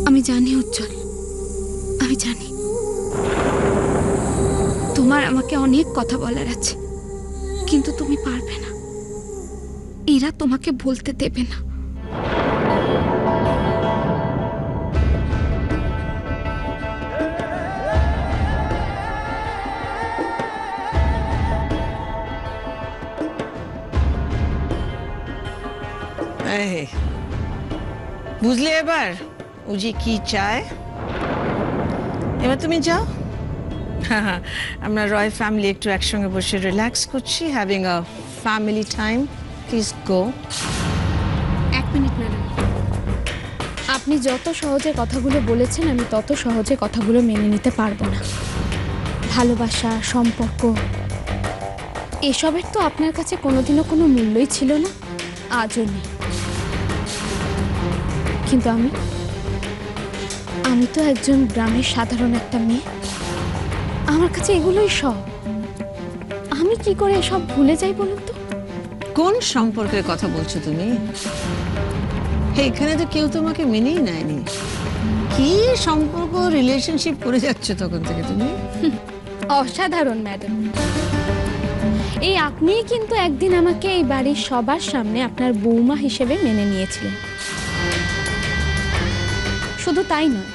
আমি জানি উজ্জ্বল, আমি জানি তোমার আমাকে অনেক কথা বলার আছে, কিন্তু তুমি পারবে না। এরা তোমাকে বলতে দেবে না। বুঝলে এবার ও যে কি চায়। এবার তুমি যাও, আমরা রয় ফ্যামিলি একটু একসঙ্গে বসে রিল্যাক্স করছি, having a family time. Please go. এক মিনিট ম্যাডাম, আপনি যত সহজে কথাগুলো বলেছেন আমি তত সহজে কথাগুলো মেনে নিতে পারবো না। ভালোবাসা, সম্পর্ক, এসবের তো আপনার কাছে কোনোদিনও কোনো মূল্যই ছিল না, আজও নেই। কিন্তু আমি তো একজন গ্রামের সাধারণ একটা মেয়ে। আমার কাছে এগুলোই সব। আমি কি করে এসব ভুলে যাই বলুন তো? কোন সম্পর্কের কথা বলছো তুমি? এখানে তো কেউ তোমাকে মেনেই নেয়নি। কি সম্পর্ক, রিলেশনশিপ করে যাচ্ছ তখন থেকে তুমি? অসাধারণ ম্যাডাম। এই আপনিই কিন্তু একদিন আমাকে এই বাড়ির সবার সামনে আপনার বৌমা হিসেবে মেনে নিয়েছিলেন। শুধু তাই নয়,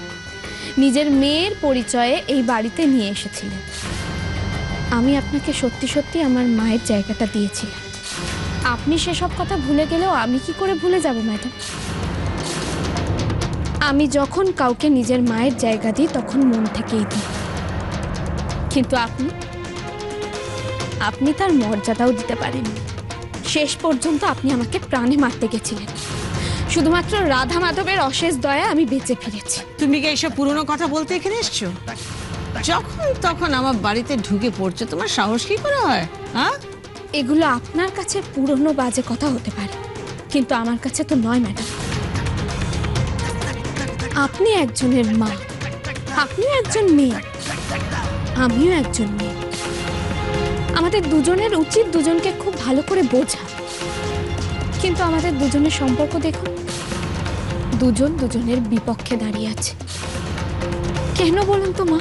নিজের মেয়ের পরিচয়ে এই বাড়িতে নিয়ে এসেছিলেন। আমি আপনাকে সত্যি সত্যি আমার মায়ের জায়গাটা দিয়েছিলাম। আপনি সেসব কথা ভুলে গেলেও আমি কি করে ভুলে যাব ম্যাডাম? আমি যখন কাউকে নিজের মায়ের জায়গা দিই তখন মন থেকেই দিই। কিন্তু আপনি তার মর্যাদাও দিতে পারেননি। শেষ পর্যন্ত আপনি আমাকে প্রাণে মারতে গেছিলেন। শুধুমাত্র রাধা মাধবের অশেষ দয়া আমি বেঁচে ফিরেছি। তুমি কি এইসব পুরনো কথা বলতে এখানে এসছো? যখন তখন আমার বাড়িতে ঢুকে পড়ছো, তোমার সাহস কি করে হয়? হ্যাঁ, এগুলো আপনার কাছে পুরনো বাজে কথা হতে পারে, কিন্তু আমার কাছে তো নয় ম্যাডাম। আপনি একজনের মা, আপনিও একজন মেয়ে, আমিও একজন মেয়ে। আমাদের দুজনের উচিত দুজনকে খুব ভালো করে বোঝা। কিন্তু আমাদের দুজনের সম্পর্ক দেখুন, দুজন দুজনের বিপক্ষে দাঁড়িয়ে আছে। কেন বলুন তো মা?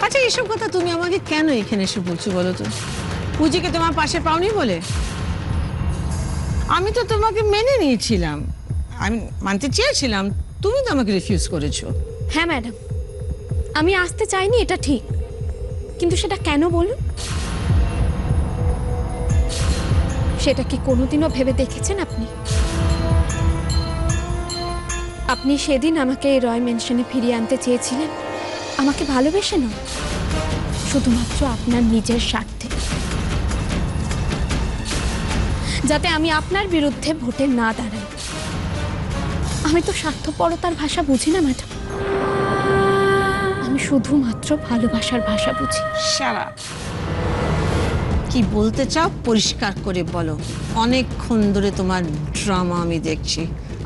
আচ্ছা, এসব কথা তুমি আমাকে কেন এখানে এসে বলছো বলো তো? পুজিকে তোমার পাশে পাওনি বলে? আমি তো তোমাকে মেনে নিয়েছিলাম, আমি মানতে চেয়েছিলাম, তুমি তো আমাকে রিফিউজ করেছো। হ্যাঁ ম্যাডাম, আমি আসতে চাইনি, এটা ঠিক। কিন্তু সেটা কেন বলুন? সেটা কি কোনোদিনও ভেবে দেখেছেন আপনি? আপনি সেদিন আমাকে এই রয় মেনশনে ফিরিয়ে আনতে চেয়েছিলেন আমাকে ভালোবেসে নয়, শুধুমাত্র আপনার নিজের স্বার্থে, যাতে আমি আপনার বিরুদ্ধে ভোটে না দাঁড়াই। আমি তো স্বার্থপরতার ভাষা বুঝি না ম্যাডাম, আমি শুধুমাত্র ভালোবাসার ভাষা বুঝি। শালা, কি বলতে চাও পরিষ্কার করে বলো। অনেকক্ষণ ধরে তোমার ড্রামা আমি দেখছি।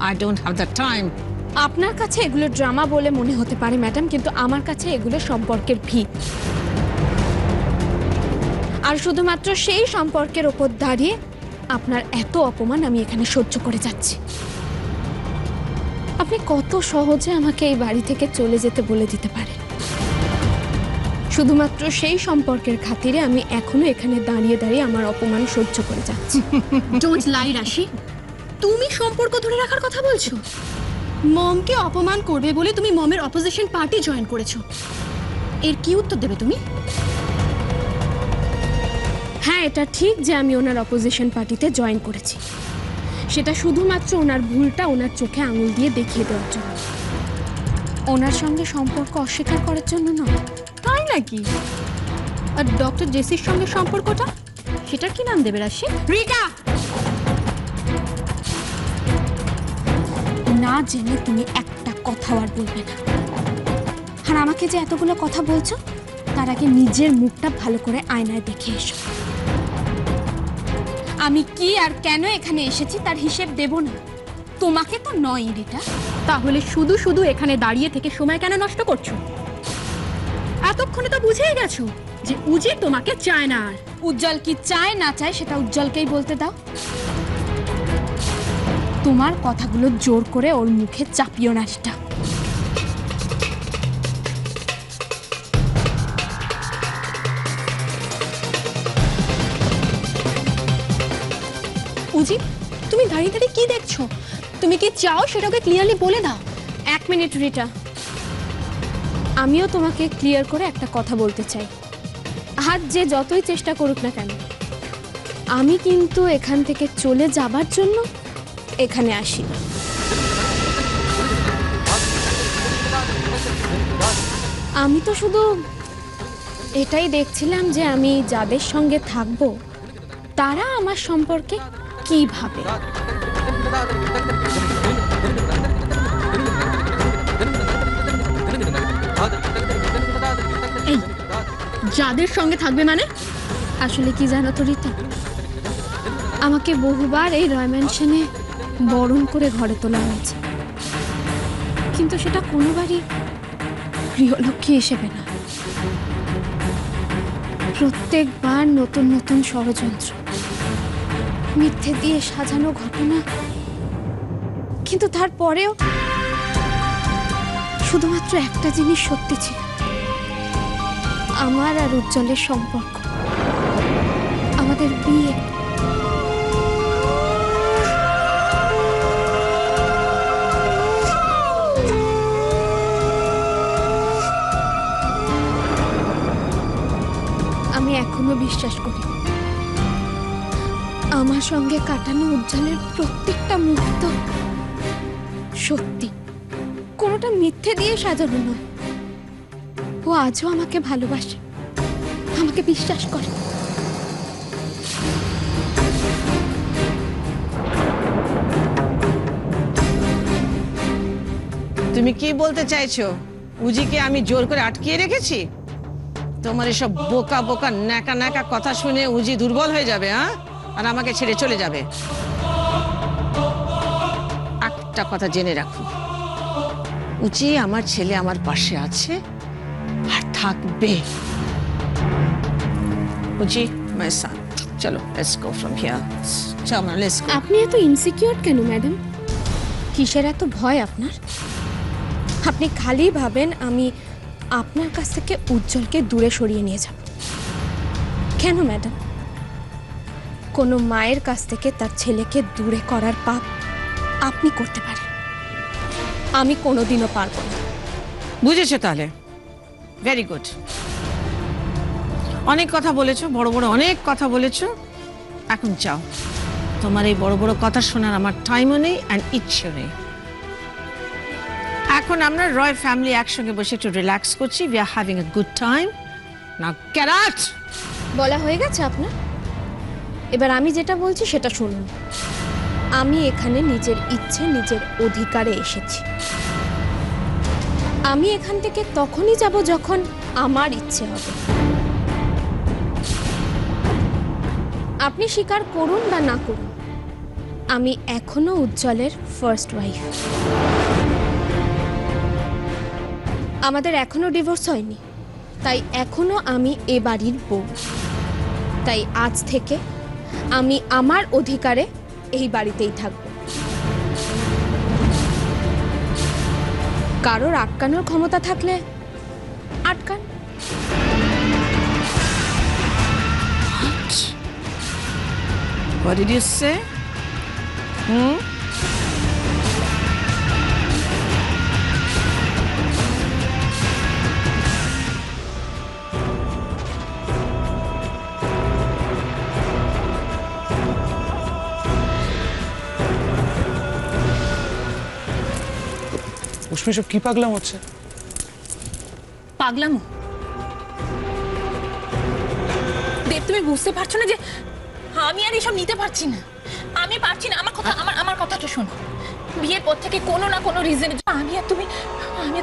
I don't have the time. আপনার কাছে এগুলো ড্রামা বলে মনে হতে পারে ম্যাডাম, কিন্তু আমার কাছে এগুলো সম্পর্কের ভিত। আর শুধুমাত্র সেই সম্পর্কের ওপর দাঁড়িয়ে আপনার এত অপমান আমি এখানে সহ্য করে যাচ্ছি। আপনি কত সহজে আমাকে এই বাড়ি থেকে চলে যেতে বলে দিতে পারেন। শুধুমাত্র সেই সম্পর্কের খাতিরে আমি এখনো এখানে দাঁড়িয়ে দাঁড়িয়ে আমার অপমান সহ্য করে যাচ্ছি। ডোন্ট লাই রাশি, তুমি সম্পর্ক ধরে রাখার কথা বলছো? মমকে অপমান করবে বলে তুমি মমের অপোজিশন পার্টি জয়েন করেছো। এর কি উত্তর দেবে তুমি? হ্যাঁ, এটা ঠিক যে আমি ওনার অপোজিশন পার্টিতে জয়েন করেছি। সেটা শুধুমাত্র ওনার ভুলটা ওনার চোখে আঙুল দিয়ে দেখিয়ে দেওয়ার জন্য, ওনার সঙ্গে সম্পর্ক অস্বীকার করার জন্য নয়। তাই নাকি? আর ডক্টর জেসির সঙ্গে সম্পর্কটা, সেটার কি নাম দেবে রাশি? রিটা, না জেনে তুমি একটা কথাও আর বলবে না। আর আমাকে যে এতগুলো কথা বলছো, তার আগে নিজের মুখটা ভালো করে আয়নায় দেখে এসো। আমি কি আর কেন এখানে এসেছি তার হিসেব দেব না, তোমাকে তো নয় রিটা। তাহলে শুধু শুধু এখানে দাঁড়িয়ে থেকে সময় কেন নষ্ট করছো? এতক্ষণে তো বুঝেই গেছো যে উজি তোমাকে চায় না আর। উজ্জ্বল কি চায় না চায় সেটা উজ্জ্বলকেই বলতে দাও। তোমার কথাগুলো জোর করে ওর মুখে চাপিও না সেটা। উজি, তুমি দাঁড়িয়ে দাঁড়িয়ে কি দেখছো? তুমি কি চাও সেটাকে ক্লিয়ারলি বলে দাও। 1 মিনিট রিটা, আমিও তোমাকে ক্লিয়ার করে একটা কথা বলতে চাই। আর যে যতই চেষ্টা করুক না কেন, আমি কিন্তু এখান থেকে চলে যাবার জন্য এখানে আসি না। আমি তো শুধু এটাই দেখছিলাম যে আমি যাদের সঙ্গে থাকবো তারা আমার সম্পর্কে কি ভাবে। এই যাদের সঙ্গে থাকবে মানে? আসলে কি জানো তো রিতা, আমাকে বহুবার এই রয় ম্যানশনে বরণ করে ঘরে তোলা হয়েছে, কিন্তু সেটা কোনোবারই গৃহলক্ষ্মী হিসেবে না। প্রত্যেকবার নতুন নতুন ষড়যন্ত্র, মিথ্যে দিয়ে সাজানো ঘটনা, কিন্তু তারপরেও শুধুমাত্র একটা জিনিস সত্যি ছিল, আমার আর উজ্জ্বলের সম্পর্ক, আমাদের বিয়ে। আমি এখনো বিশ্বাস করি আমার সঙ্গে কাটানো উজ্জ্বলের প্রত্যেকটা মুহূর্ত সত্যি, কোনোটা মিথ্যে দিয়ে সাজানো নয়। ও আজও আমাকে ভালোবাসে, আমাকে বিশ্বাস করে। তুমি কি বলতে চাইছো? উজিকে আমি জোর করে আটকিয়ে রেখেছি? তোমার এসব বোকা বোকা ন্যাকা ন্যাকা কথা শুনে উজি দুর্বল হয়ে যাবে, হ্যাঁ, আর আমাকে ছেড়ে চলে যাবে। একটা কথা জেনে রাখো, উজি আমার ছেলে আমার পাশে আছে আর থাকবে। উজি মাই সান, চলো লেটস গো ফ্রম হিয়ার। চলো লেটস গো। আপনি এত ইনসিকিউর কেন ম্যাডাম? কিসের এত ভয় আপনার? আপনি খালি ভাবেন আমি আপনার কাছ থেকে উজ্জ্বলকে দূরে সরিয়ে নিয়ে যাব। কেন ম্যাডাম? কোনো মায়ের কাছ থেকে তার ছেলেকে দূরে করার পাপ আপনি করতে পারেন, আমি কোনোদিনও পারবো না। বুঝেছো তাহলে? Very good. অনেক কথা বলেছো, বড় বড় অনেক কথা বলেছো, এখন যাও। তোমার এই বড় বড় কথা শোনার আমার টাইমও নেই আর ইচ্ছেও নেই। এখন আমরা রয় ফ্যামিলি একসঙ্গে বসে একটু রিল্যাক্স করছি। We are having a good time. Now get out. বলা হয়ে গেছে আপনার? এবার আমি যেটা বলছি সেটা শুনুন। আমি এখানে নিজের ইচ্ছে নিজের অধিকারে এসেছি। আমি এখান থেকে তখনই যাব যখন আমার ইচ্ছে হবে। আপনি স্বীকার করুন বা না করুন, আমি এখনো উজ্জ্বলের ফার্স্ট ওয়াইফ। আমাদের এখনো ডিভোর্স হয়নি, তাই এখনো আমি এ বাড়ির বউ। তাই আজ থেকে আমি আমার অধিকারে এই বাড়িতেই থাকব। কারোর আটকানোর ক্ষমতা থাকলে আটকান। What did you say? উষ্মি, সব কি পাগলাম হচ্ছে? পাগলামো? দেব, তুমি বুঝতে পারছো না যে আমি আর এসব নিতে পারছি না। আমি পারছি না। আমার কথাটা শোনো। বিয়ের পর থেকে কোনো না কোনো রিজনে আমি আর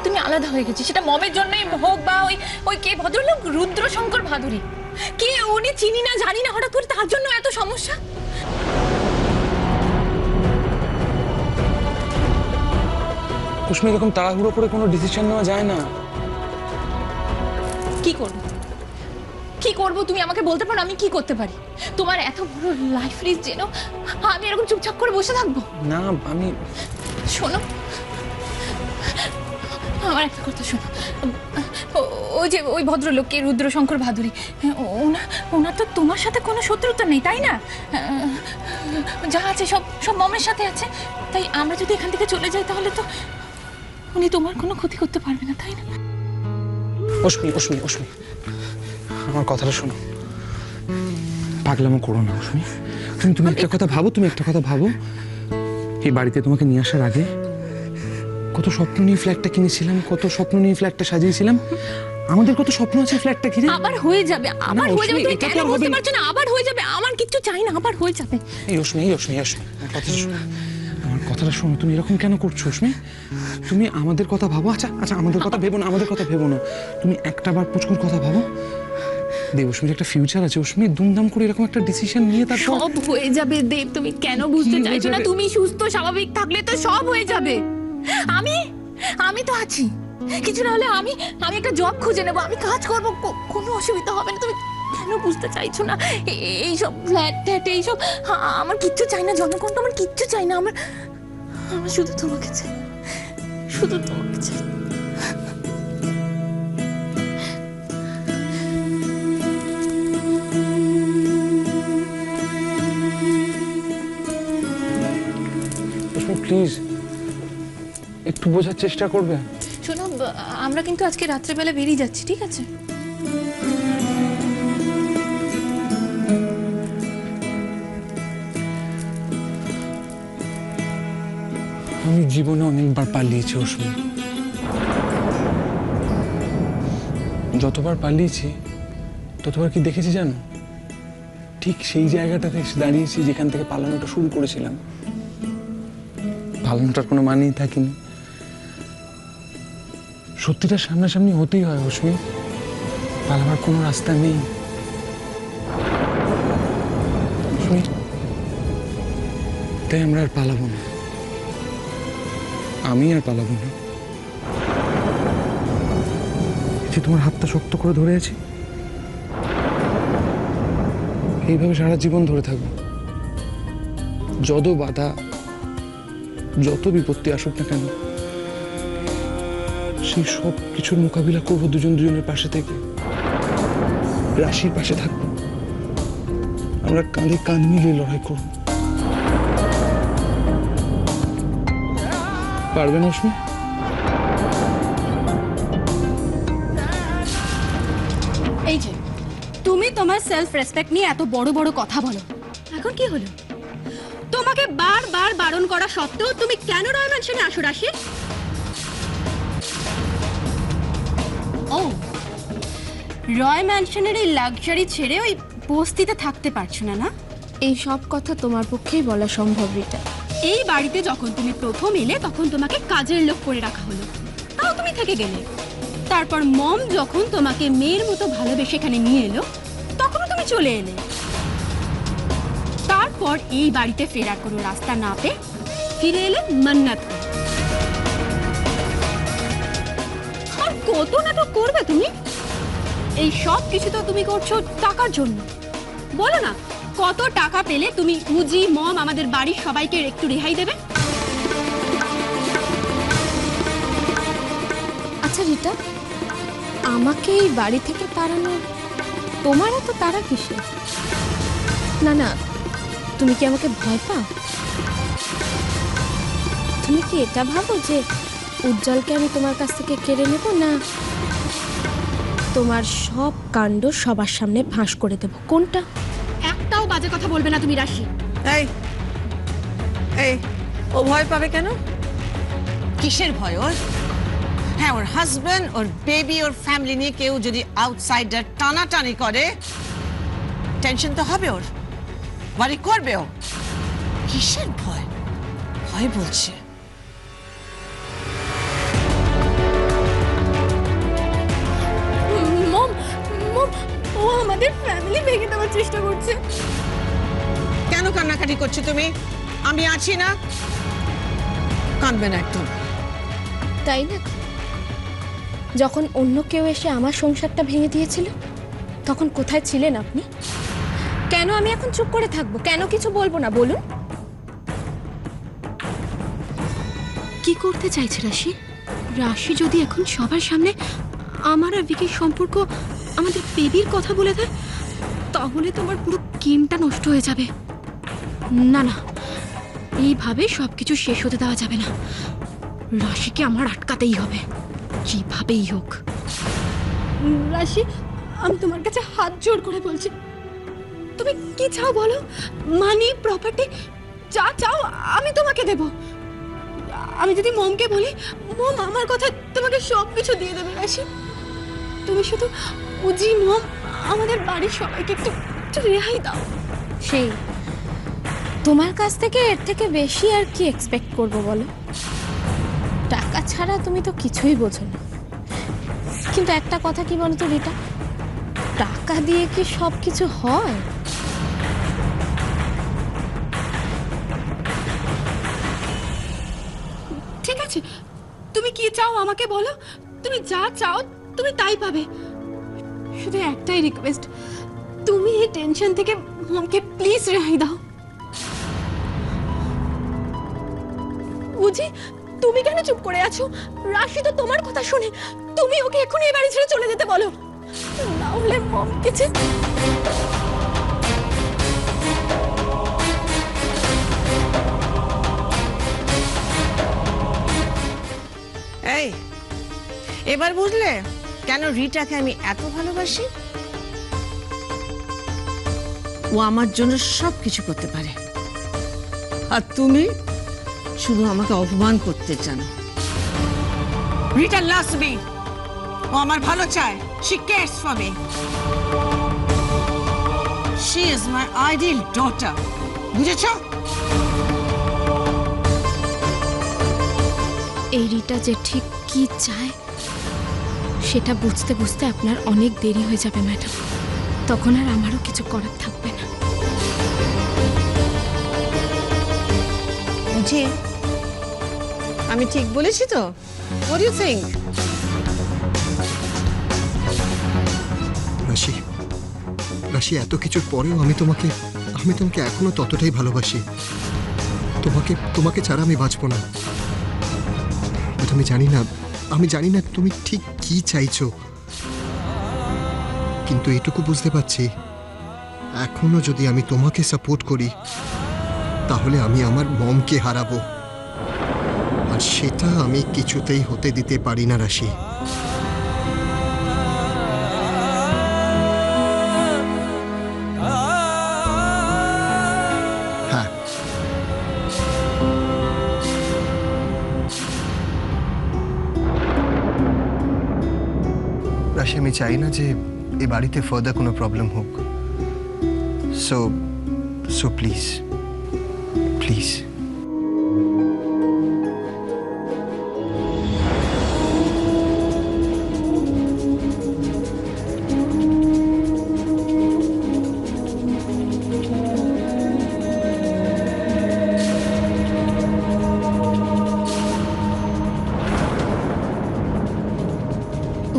তুমি আলাদা হয়ে গেছি। সেটা মমের জন্যই হোক বা ওই কে ভদ্রলোক রুদ্রশঙ্কর ভাদুরী, কে উনি চিনি না জানি না, হঠাৎ করে তার জন্য এত সমস্যা। উষ্মি, এরকম তাড়াহুড়ো করে কোনো ডিসিশন নেওয়া যায় না। কি করব কি করব তুমি আমাকে বলতে পারো আমি কি করতে পারি? তোমার এত বড় লাইফ রিস্ক জেন আমি এরকম চুপচাপ করে বসে থাকবো? না আমি শোনো, আমার একটা কথা শোনো। ওই যে ওই ভদ্রলোককে রুদ্রশঙ্কর ভাদুরী, ওনার তো তোমার সাথে কোনো শত্রুতা নেই, তাই না? যা আছে সব সব মমের সাথে আছে। তাই আমরা যদি এখান থেকে চলে যাই তাহলে তো উনি তোমার কোনো ক্ষতি করতে পারবে না, তাই না? অশ্মি অশ্মি অশ্মি, আমার কথাটা শোনো। পাগলামো করো না অশ্মি। তুমি একটা কথা ভাবো, তুমি একটা কথা ভাবো। এই বাড়িতে তোমাকে নিয়ে আসার আগে কত স্বপ্ন নিয়ে ফ্ল্যাটটা কিনেছিলাম, কত স্বপ্ন নিয়ে ফ্ল্যাটটা সাজিয়েছিলাম। আমাদের কত স্বপ্ন আছে ফ্ল্যাটটা কিনে। আবার হয়ে যাবে, আবার হয়ে যাবে। তুমি এটা তো কেন আর বুঝতে হবে না। পারছো না? আবার হয়ে যাবে। আমার কিচ্ছু চাই না, আবার হয়ে যাবে। এই অশ্মি, এই অশ্মি, অশ্মি, আমার কথাটা শোনো। আমার কথাটা শোনো। তুমি এরকম কেন করছো অশ্মি? তুমি আমাদের কথা ভাবো। আচ্ছা আচ্ছা, আমাদের কথা ভেবো না, আমাদের কথা ভেবো না। তুমি একটা বার পুচকুর কথা ভাবো। দেব, অশ্মির একটা ফিউচার আছে। অশ্মি দুমদাম করে এরকম একটা ডিসিশন নিয়ে তারপর সব হয়ে যাবে দেব। তুমি কেন বুঝতে কি হয়ে চাইছো না? যাবে? তুমি সুস্থ স্বাভাবিক থাকলে তো সব হয়ে যাবে। আমি তো আছি। কিছু না হলে আমি একটা জব খুঁজে নেবো, আমি কাজ করবো, কোনো অসুবিধা হবে না। তুমি কেন বুঝতে চাইছো না? এইসব ফ্ল্যাট ট্যাট এইসব আমার কিচ্ছু চাই না। জনগণ আমার কিচ্ছু চাই না। আমার শুধু তোমাকে চাই, শুধু তোমাকে চাই। অশ্মি প্লিজ একটু বোঝার চেষ্টা করবে। শোনো, আমরা কিন্তু আজকে রাত্রেবেলা বেরিয়ে যাচ্ছি, ঠিক আছে? আমি জীবনে অনেকবার পালিয়েছি অশ্মি। যতবার পালিয়েছি ততবার কি দেখেছি জানো? ঠিক সেই জায়গাটাতে এসে দাঁড়িয়েছি যেখান থেকে পালানোটা শুরু করেছিলাম। পালানোটার কোনো মানেই থাকেনি। সত্যিটা সামনাসামনি হতেই হয় অশ্মি। পালাবার কোনো রাস্তা নেই অশ্মি। তাই আমরা আর পালাবো না। আমি আর পালাবো না। যে তোমার হাতটা শক্ত করে ধরে আছি, এইভাবে সারা জীবন ধরে থাকবো। যত বাধা, যত বিপত্তি আসুক না কেন, সেই সব কিছুর মোকাবিলা করবো দুজন দুজনের পাশে থেকে। রাশির পাশে থাকবো। আমরা কাঁধে কাঁধ মিলিয়ে লড়াই করবো। পারবেন অশ্মি? এই যে তুমি তোমার সেলফ রেসপেক্ট নিয়ে এত বড় বড় কথা বলো, এখন কি হলো? তোমাকে বারবার বারণ করা সত্ত্বেও তুমি কেন রয় ম্যানশনে আসো রাশি? ও, রয় ম্যানশনের এই লাক্সারি ছেড়ে ওই বস্তিতে থাকতে পারছো না, না? এই সব কথা তোমার পক্ষেই বলা সম্ভব রিটা। এই বাড়িতে যখন তুমি প্রথম এলে তখন তোমাকে কাজের লোক করে রাখা হলো, তাও তুমি থেকে গেলে। তারপর মম যখন তোমাকে মেয়ের মতো ভালোবেসে এখানে নিয়ে এলো তখনও তুমি চলে এলে। তারপর এই বাড়িতে ফেরার কোনো রাস্তা না পেয়ে ফিরে এলে মান্নাত করে। আর কত নাটক করবে তুমি? এই সব কিছু তো তুমি করছো টাকার জন্য। বলো না, কত টাকা পেলে তুমি মুজি মম আমাদের বাড়ির সবাইকে একটু রেহাই দেবে? আচ্ছা রিটা, আমাকে এই বাড়ি থেকে তাড়ানো তোমার এত তাড়া কিসে? না না, তুমি কি আমাকে ভয় পাও? তুমি কি এটা ভাবো যে উজ্জ্বলকে আমি তোমার কাছ থেকে কেড়ে নেব, না তোমার সব কাণ্ড সবার সামনে ফাঁস করে দেব? কোনটা? একটাও বাজে কথা বলবে না তুমি রাশি। এই এই ও ভয় পাবে কেন? কিসের ভয় ওর? হ্যাঁ, ওর হাজবেন্ড, ওর বেবি, ওর ফ্যামিলি নিয়ে কেউ যদি আউটসাইডার টানাটানি করে টেনশন তো হবে ওর, বাড়ি করবে ও। কিসের ভয়? ভয় বলছে। মম মম ও আমাদের ফ্যামিলি ভেঙে দেওয়ার চেষ্টা করছে। কেন কান্নাকাটি করছো তুমি? আমি আছি না, কাঁদবে না একদম। তাই না? যখন অন্য কেউ এসে আমার সংসারটা ভেঙে দিয়েছিল তখন কোথায় ছিলেন আপনি? কেন আমি এখন চুপ করে থাকবো? কেন কিছু বলবো না বলুন? কি করতে চাইছে রাশি? রাশি যদি এখন সবার সামনে আমার আর ভিকির সম্পর্ক, আমাদের বেবির কথা বলে দেয়, তাহলে তোমার পুরো গেমটা নষ্ট হয়ে যাবে। না না, এইভাবে সবকিছু শেষ হতে দেওয়া যাবে না। রাশিকে আমার আটকাতেই হবে, যেভাবেই হোক। রাশি, আমি তোমার কাছে হাত জোড় করে বলছি, তুমি কি চাও বলো? মানি, প্রপার্টি, যা চাও আমি তোমাকে দেব। আমি যদি মমকে বলি, মম আমার কথা তোমাকে সব কিছু দিয়ে দেবে। রাশি, তুমি শুধু উজি, মম, আমাদের বাড়ির সবাইকে একটু একটু রেহাই দাও। সেই তোমার কাছ থেকে এর থেকে বেশি আর কি এক্সপেক্ট করবো বলো? টাকা ছাড়া তুমি তো কিছুই বোঝো না। কিন্তু একটা কথা কি বলো তো রিটা, টাকা দিয়ে কি সব কিছু হয়? ঠিক আছে, তুমি কি চাও আমাকে বলো। তুমি যা চাও তুমি তাই পাবে। শুধু একটাই রিকোয়েস্ট, তুমি এই টেনশন থেকে মমকে প্লিজ রেহাই দাও। বুঝি, তুমি কেন চুপ করে আছো? রাশি তো তোমার কথা শুনে। তুমি ওকে এখনই এই বাড়ি ছেড়ে চলে যেতে বলো, না হলে মম কিছু। এই, এবার বুঝলে কেন রিটাকে আমি এত ভালোবাসি? ও আমার জন্য সব কিছু করতে পারে, আর তুমি শুধু আমাকে অপমান করতে জানো। রিটা লাভস মি, ও আমার ভালো চায়। She cares for me. She is my ideal daughter. বুঝেছো? এই রিটা যে ঠিক কি চায় সেটা বুঝতে বুঝতে আপনার অনেক দেরি হয়ে যাবে ম্যাডাম। তখন আর আমারও কিছু করার থাকবে না। জি, আমি ঠিক বলেছি তো? What do you think? রাশি, রাশি, এত কিছুর পরেও আমি তোমাকে এখনো ততটাই ভালোবাসি। তোমাকে ছাড়া আমি বাঁচবো না। বাট আমি জানি না তুমি ঠিক কি চাইছো, কিন্তু এটুকু বুঝতে পারছি, এখনো যদি আমি তোমাকে সাপোর্ট করি তাহলে আমি আমার মমকে হারাবো, আর সেটা আমি কিছুতেই হতে দিতে পারি না রাশি। হ্যাঁ, রাশি, আমি চাই না যে এই বাড়িতে ফার্দার কোনো প্রবলেম হোক। So please please.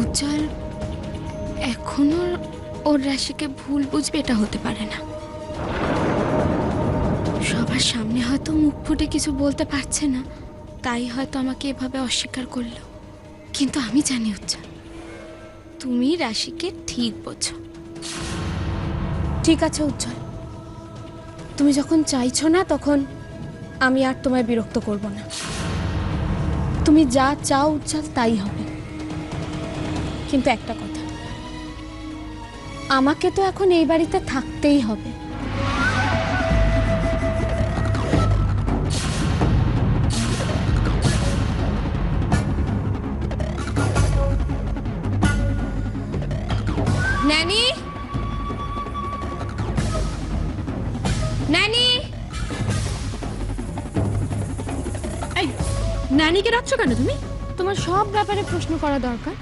উজ্জ্বল এখনো ওর রাশিকে ভুল বুঝবে এটা হতে পারে না। সবার সামনে হয়তো মুখ ফুটে কিছু বলতে পারছে না, তাই হয়তো আমাকে এভাবে অস্বীকার করলো। কিন্তু আমি জানি উজ্জ্বল, তুমি রাশিকে ঠিক বোঝো। ঠিক আছে উজ্জ্বল, তুমি যখন চাইছো না তখন আমি আর তোমায় বিরক্ত করব না। তুমি যা চাও উজ্জ্বল তাই হবে। কিন্তু একটা কথা, আমাকে তো এখন এই বাড়িতে থাকতেই হবে। ন্যানি, ন্যানি, এই নানিকে ডাকছো কেন তুমি? তোমার সব ব্যাপারে প্রশ্ন করা দরকার।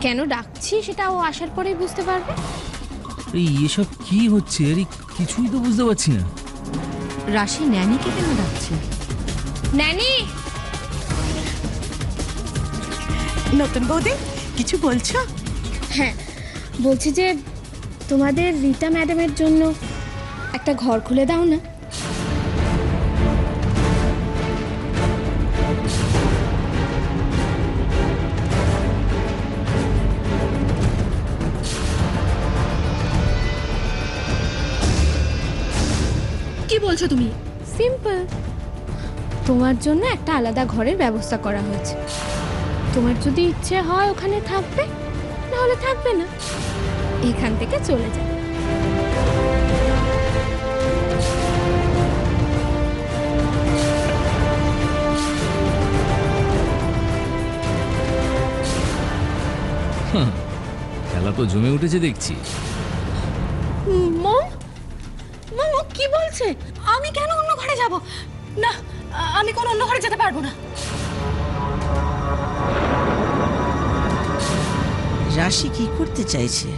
কেন ডাকছি সেটা ও আসার পরেই বুঝতে পারবে। এই এসব কি হচ্ছে? আরে কিছুই তো বুঝতে পারছি না। রাশি ন্যানিকে কেন ডাকছে? ন্যানি, নতুন বৌদি কিছু বলছো? হ্যাঁ, বলছি যে তোমাদের রীতা ম্যাডামের জন্য একটা ঘর খুলে দাও না। কি বলছো তুমি? সিম্পল, তোমার জন্য একটা আলাদা ঘরের ব্যবস্থা করা হয়েছে। তোমার যদি ইচ্ছে হয় ওখানে থাকবে, নাহলে থাকবে না, এখান থেকে চলে যাবে। খেলা তো জমে উঠেছে দেখছি। মম, মম ও কি বলছে? আমি কেন অন্য ঘরে যাব? না, আমি কোন অন্য ঘরে যেতে পারবো না। রাশি কি করতে চাইছে?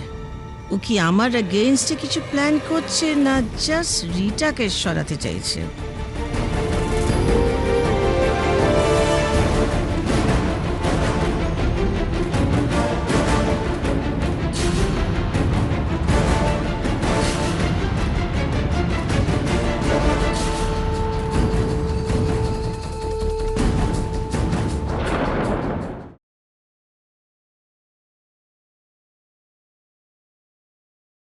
ও কি আমার এগেইনস্টে কিছু প্ল্যান করছে, না জাস্ট রিটাকে সরাতে চাইছে?